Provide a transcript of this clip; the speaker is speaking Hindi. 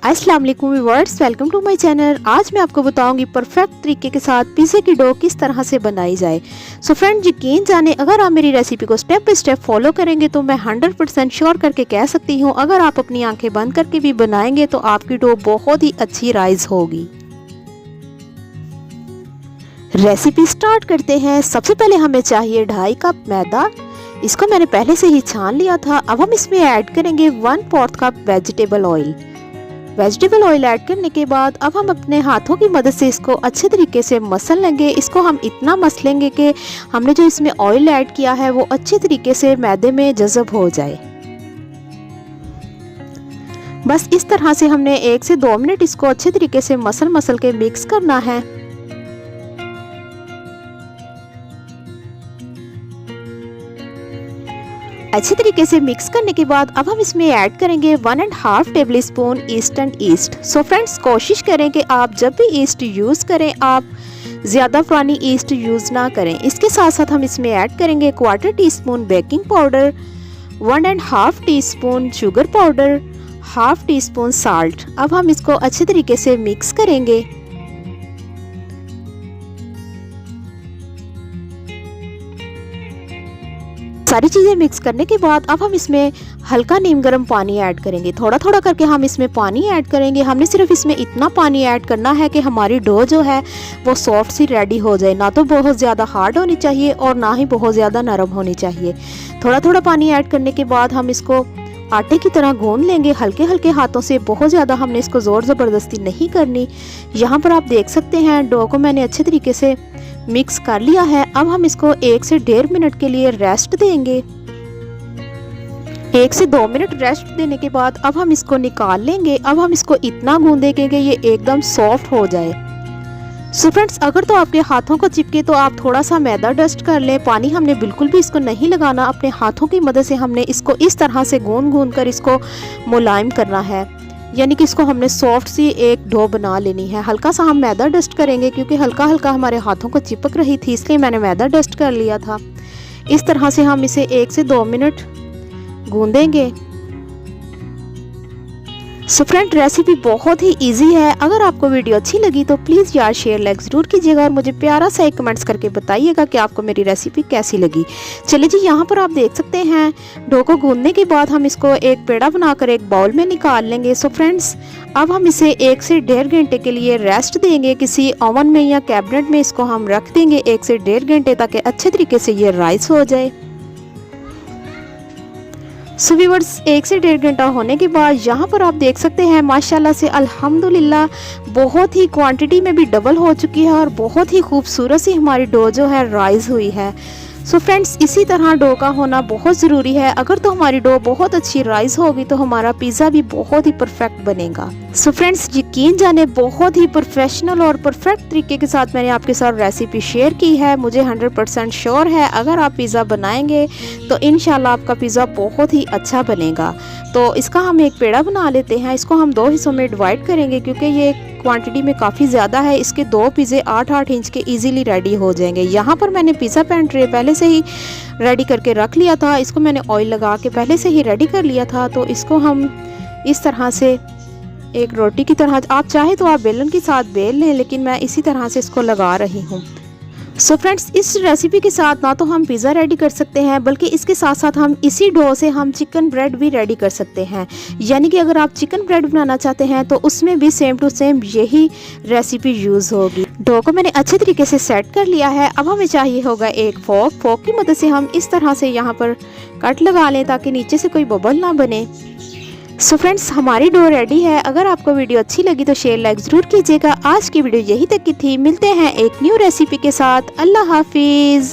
अस्सलाम वालेकुम viewers, welcome to my channel. आज मैं आपको बताऊंगी परफेक्ट तरीके के साथ पिज़्ज़े की डो किस तरह से बनाई जाए। सो फ्रेंड, यकीन जाने अगर आप मेरी रेसिपी को स्टेप बाय स्टेप फॉलो करेंगे तो मैं 100% श्योर करके कह सकती हूँ, अगर आप अपनी आंखें बंद करके भी बनाएंगे तो आपकी डो बहुत ही अच्छी राइज होगी। रेसिपी स्टार्ट करते हैं। सबसे पहले हमें चाहिए 2.5 कप मैदा। इसको मैंने पहले से ही छान लिया था। अब हम इसमें ऐड करेंगे 1/4 cup vegetable oil. Vegetable oil add करने के बाद अब हम अपने हाथों की मदद से इसको अच्छे तरीके से मसल लेंगे। इसको हम इतना मसलेंगे कि हमने जो इसमें ऑयल ऐड किया है वो अच्छे तरीके से मैदे में जज़ब हो जाए। बस इस तरह से हमने 1 से 2 मिनट इसको अच्छे तरीके से मसल के मिक्स करना है। अच्छे तरीके से मिक्स करने के बाद अब हम इसमें ऐड करेंगे 1.5 table spoon east. So friends, कोशिश करें कि आप जब भी ईस्ट यूज़ करें आप ज़्यादा पुरानी ईस्ट यूज़ ना करें। इसके साथ साथ हम इसमें ऐड करेंगे 1/4 teaspoon baking powder, 1.5 teaspoon sugar powder, 1/2 teaspoon salt. अब हम इसको अच्छे तरीके से मिक्स करेंगे। सारी चीज़ें मिक्स करने के बाद अब हम इसमें हल्का नीम गर्म पानी ऐड करेंगे। थोड़ा थोड़ा करके हम इसमें पानी ऐड करेंगे। हमने सिर्फ इसमें इतना पानी ऐड करना है कि हमारी डो जो है वो सॉफ्ट सी रेडी हो जाए। ना तो बहुत ज़्यादा हार्ड होनी चाहिए और ना ही बहुत ज़्यादा नरम होनी चाहिए। थोड़ा थोड़ा पानी ऐड करने के बाद हम इसको आटे की तरह गूंद लेंगे, हल्के हल्के हाथों से। बहुत ज़्यादा हमने इसको ज़ोर ज़बरदस्ती नहीं करनी। यहाँ पर आप देख सकते हैं डो को मैंने अच्छे तरीके से मिक्स कर लिया है। अब हम इसको 1 से 1.5 मिनट के लिए रेस्ट देंगे। 1 से 2 मिनट रेस्ट देने के बाद अब हम इसको निकाल लेंगे। अब हम इसको इतना गूंदेंगे कि ये एकदम सॉफ्ट हो जाए। सो फ्रेंड्स, अगर तो आपके हाथों को चिपके तो आप थोड़ा सा मैदा डस्ट कर लें। पानी हमने बिल्कुल भी इसको नहीं लगाना। अपने हाथों की मदद से हमने इसको इस तरह से गूंद कर इसको मुलायम करना है, यानी कि इसको हमने सॉफ्ट सी एक डो बना लेनी है। हल्का सा हम मैदा डस्ट करेंगे क्योंकि हल्का हल्का हमारे हाथों को चिपक रही थी, इसलिए मैंने मैदा डस्ट कर लिया था। इस तरह से हम इसे 1 से 2 मिनट गूंदेंगे। सो फ्रेंड, रेसिपी बहुत ही इजी है। अगर आपको वीडियो अच्छी लगी तो प्लीज़ यार शेयर लाइक ज़रूर कीजिएगा और मुझे प्यारा सा एक कमेंट्स करके बताइएगा कि आपको मेरी रेसिपी कैसी लगी। चलिए जी, यहाँ पर आप देख सकते हैं डो को गूंदने के बाद हम इसको एक पेड़ा बनाकर एक बाउल में निकाल लेंगे। सो फ्रेंड्स, अब हम इसे 1 से 1.5 घंटे के लिए रेस्ट देंगे। किसी ओवन में या कैबिनेट में इसको हम रख देंगे 1 से 1.5 घंटे, ताकि अच्छे तरीके से ये राइस हो जाए। सो व्यूअर्स, 1 से 1.5 घंटा होने के बाद यहाँ पर आप देख सकते हैं माशाल्लाह से अल्हम्दुलिल्लाह बहुत ही क्वांटिटी में भी डबल हो चुकी है और बहुत ही खूबसूरत सी हमारी डो जो है राइज हुई है। सो फ्रेंड्स, इसी तरह डो का होना बहुत ज़रूरी है। अगर तो हमारी डो बहुत अच्छी राइज होगी तो हमारा पिज़्ज़ा भी बहुत ही परफेक्ट बनेगा। सो फ्रेंड्स, यकीन जाने बहुत ही प्रोफेशनल और परफेक्ट तरीके के साथ मैंने आपके साथ रेसिपी शेयर की है। मुझे 100% श्योर है अगर आप पिज़्ज़ा बनाएंगे तो इंशाल्लाह आपका पिज़्ज़ा बहुत ही अच्छा बनेगा। तो इसका हम एक पेड़ा बना लेते हैं। इसको हम 2 हिस्सों में डिवाइड करेंगे क्योंकि ये क्वांटिटी में काफ़ी ज़्यादा है। इसके 2 पिज़्ज़े 8-8 इंच के इजीली रेडी हो जाएंगे। यहाँ पर मैंने पिज़्ज़ा पैन ट्रे पहले से ही रेडी करके रख लिया था। इसको मैंने ऑयल लगा के पहले से ही रेडी कर लिया था। तो इसको हम इस तरह से एक रोटी की तरह, आप चाहे तो आप बेलन के साथ बेल लें, लेकिन मैं इसी तरह से इसको लगा रही हूँ। सो फ्रेंड्स, इस रेसिपी के साथ ना तो हम पिज़्ज़ा रेडी कर सकते हैं, बल्कि इसके साथ साथ हम इसी डो से हम चिकन ब्रेड भी रेडी कर सकते हैं। यानी कि अगर आप चिकन ब्रेड बनाना चाहते हैं तो उसमें भी सेम टू सेम यही रेसिपी यूज़ होगी। डो को मैंने अच्छे तरीके से सेट कर लिया है। अब हमें चाहिए होगा एक फोक की मदद से हम इस तरह से यहाँ पर कट लगा लें ताकि नीचे से कोई बबल ना बने। सो फ्रेंड्स, हमारी डो रेडी है। अगर आपको वीडियो अच्छी लगी तो शेयर लाइक ज़रूर कीजिएगा। आज की वीडियो यही तक की थी। मिलते हैं एक न्यू रेसिपी के साथ। अल्लाह हाफिज़।